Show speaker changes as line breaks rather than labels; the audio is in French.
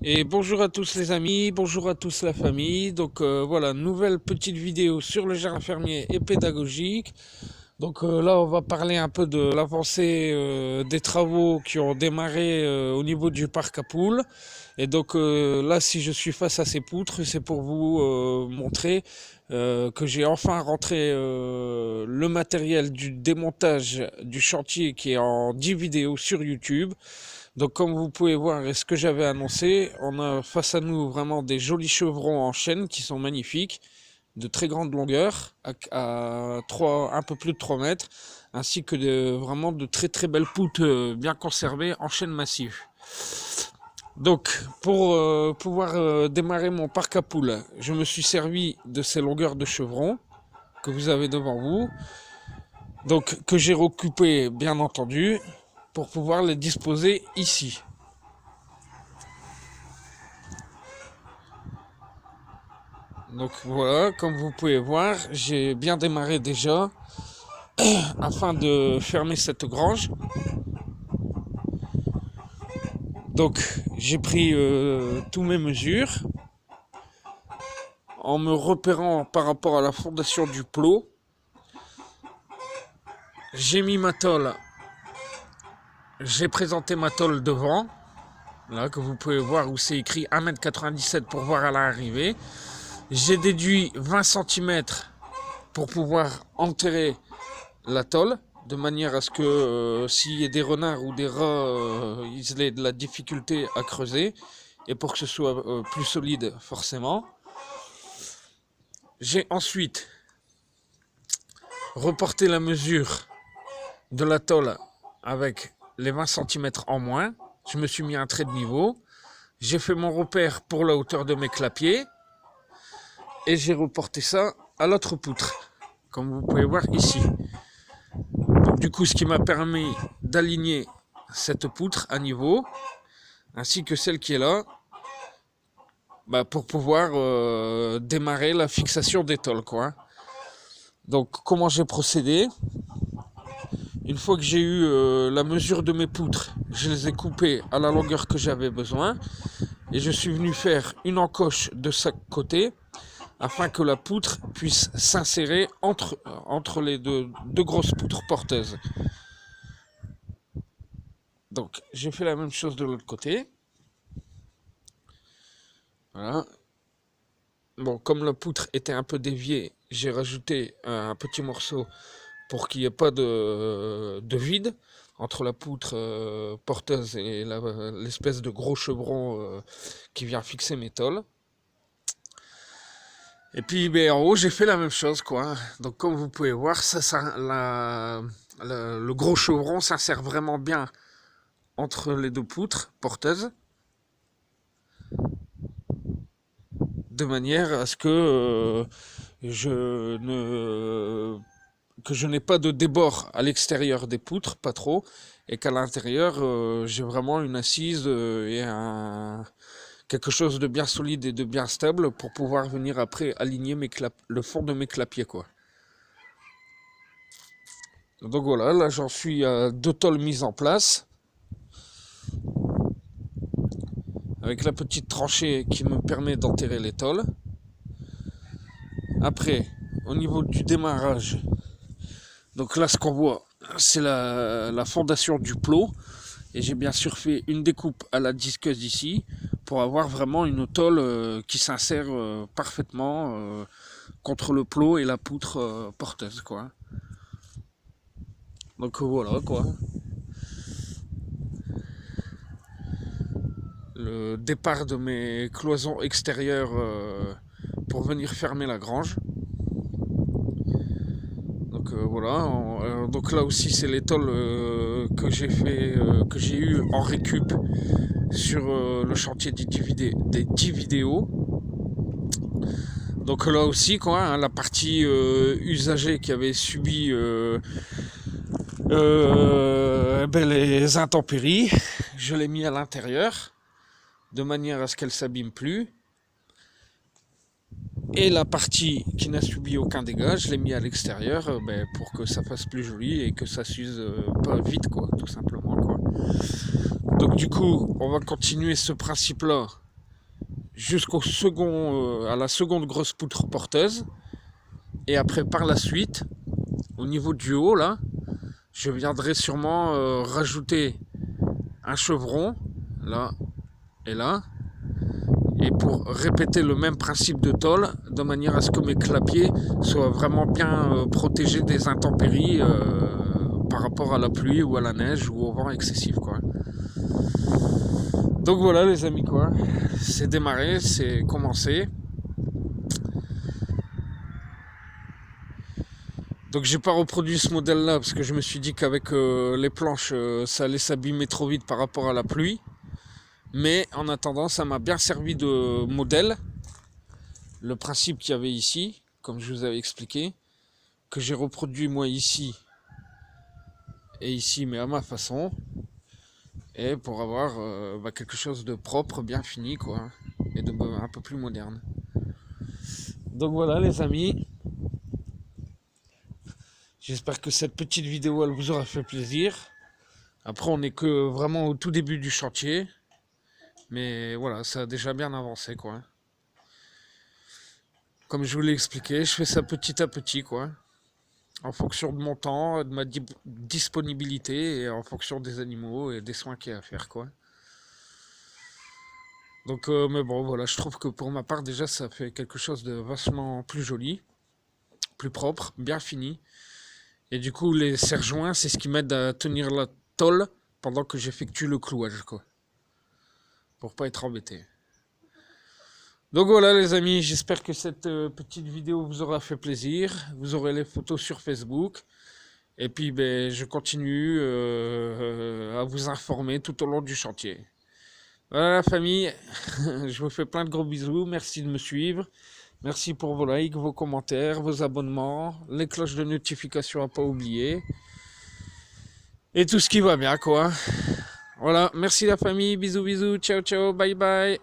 Et bonjour à tous les amis, bonjour à tous la famille. Donc voilà, nouvelle petite vidéo sur le jardin fermier et pédagogique. Donc là, on va parler un peu de l'avancée des travaux qui ont démarré au niveau du parc à poules. Et donc là, si je suis face à ces poutres, c'est pour vous montrer que j'ai enfin rentré le matériel du démontage du chantier qui est en 10 vidéos sur YouTube. Donc comme vous pouvez voir, et ce que j'avais annoncé, on a face à nous vraiment des jolis chevrons en chêne qui sont magnifiques, de très grande longueur, un peu plus de 3 mètres, ainsi que vraiment de très très belles poutres bien conservées en chêne massif. Donc pour pouvoir démarrer mon parc à poules, je me suis servi de ces longueurs de chevrons que vous avez devant vous, donc que j'ai recoupé bien entendu pour pouvoir les disposer ici. Donc voilà, comme vous pouvez voir, j'ai bien démarré déjà afin de fermer cette grange. Donc j'ai pris toutes mes mesures en me repérant par rapport à la fondation du plot. J'ai mis ma tôle, j'ai présenté ma tôle devant, là que vous pouvez voir où c'est écrit 1,97 m pour voir à l'arrivée. J'ai déduit 20 cm pour pouvoir enterrer la tôle, de manière à ce que s'il y ait des renards ou des rats, ils aient de la difficulté à creuser, et pour que ce soit plus solide forcément. J'ai ensuite reporté la mesure de la tôle avec les 20 cm en moins. Je me suis mis un trait de niveau. J'ai fait mon repère pour la hauteur de mes clapiers. Et j'ai reporté ça à l'autre poutre, comme vous pouvez voir ici. Donc du coup, ce qui m'a permis d'aligner cette poutre à niveau, ainsi que celle qui est là, pour pouvoir démarrer la fixation des tôles, quoi. Donc comment j'ai procédé? Une fois que j'ai eu la mesure de mes poutres, je les ai coupées à la longueur que j'avais besoin, et je suis venu faire une encoche de chaque côté, afin que la poutre puisse s'insérer entre les deux grosses poutres porteuses. Donc j'ai fait la même chose de l'autre côté. Voilà. Bon, comme la poutre était un peu déviée, j'ai rajouté un petit morceau pour qu'il n'y ait pas de vide entre la poutre porteuse et l'espèce de gros chevron qui vient fixer mes tôles. Et puis en haut, j'ai fait la même chose, quoi. Donc comme vous pouvez voir, le gros chevron s'insère vraiment bien entre les deux poutres porteuses, de manière à ce que je n'ai pas de débord à l'extérieur des poutres, pas trop, et qu'à l'intérieur, j'ai vraiment une assise et quelque chose de bien solide et de bien stable pour pouvoir venir après aligner le fond de mes clapiers, quoi. Donc voilà, là j'en suis à 2 tôles mises en place, avec la petite tranchée qui me permet d'enterrer les tôles. Après, au niveau du démarrage, donc là ce qu'on voit, c'est la fondation du plot, et j'ai bien sûr fait une découpe à la disqueuse ici, pour avoir vraiment une tôle qui s'insère parfaitement contre le plot et la poutre porteuse, quoi. Donc voilà, quoi. Le départ de mes cloisons extérieures pour venir fermer la grange. Donc voilà, donc là aussi c'est les tôles que j'ai eu en récup sur le chantier des 10 vidéos. Donc là aussi, quoi, hein, la partie usagée qui avait subi les intempéries, je l'ai mis à l'intérieur, de manière à ce qu'elle s'abîme plus. Et la partie qui n'a subi aucun dégât, je l'ai mis à l'extérieur pour que ça fasse plus joli et que ça s'use pas vite, quoi, tout simplement, quoi. Donc du coup, on va continuer ce principe-là jusqu'au second, à la seconde grosse poutre porteuse. Et après, par la suite, au niveau du haut, là, je viendrai sûrement rajouter un chevron, là et là. Et pour répéter le même principe de tôle, de manière à ce que mes clapiers soient vraiment bien protégés des intempéries par rapport à la pluie ou à la neige ou au vent excessif, quoi. Donc voilà les amis, quoi. C'est démarré, c'est commencé. Donc j'ai pas reproduit ce modèle là parce que je me suis dit qu'avec les planches ça allait s'abîmer trop vite par rapport à la pluie. Mais en attendant, ça m'a bien servi de modèle. Le principe qu'il y avait ici, comme je vous avais expliqué, que j'ai reproduit moi ici et ici, mais à ma façon. Et pour avoir quelque chose de propre, bien fini, quoi. Et de un peu plus moderne. Donc voilà les amis. J'espère que cette petite vidéo elle vous aura fait plaisir. Après on n'est que vraiment au tout début du chantier. Mais voilà, ça a déjà bien avancé, quoi. Comme je vous l'ai expliqué, je fais ça petit à petit, quoi. En fonction de mon temps, de ma disponibilité et en fonction des animaux et des soins qu'il y a à faire, quoi. Donc, mais bon, voilà, je trouve que pour ma part, déjà, ça fait quelque chose de vachement plus joli, plus propre, bien fini. Et du coup, les serre-joints, c'est ce qui m'aide à tenir la tôle pendant que j'effectue le clouage, quoi. Pour pas être embêté. Donc voilà les amis, j'espère que cette petite vidéo vous aura fait plaisir. Vous aurez les photos sur Facebook. Et puis je continue à vous informer tout au long du chantier. Voilà la famille, je vous fais plein de gros bisous. Merci de me suivre. Merci pour vos likes, vos commentaires, vos abonnements, les cloches de notification à pas oublier. Et tout ce qui va bien, quoi. Voilà, merci la famille, bisous bisous, ciao ciao, bye bye.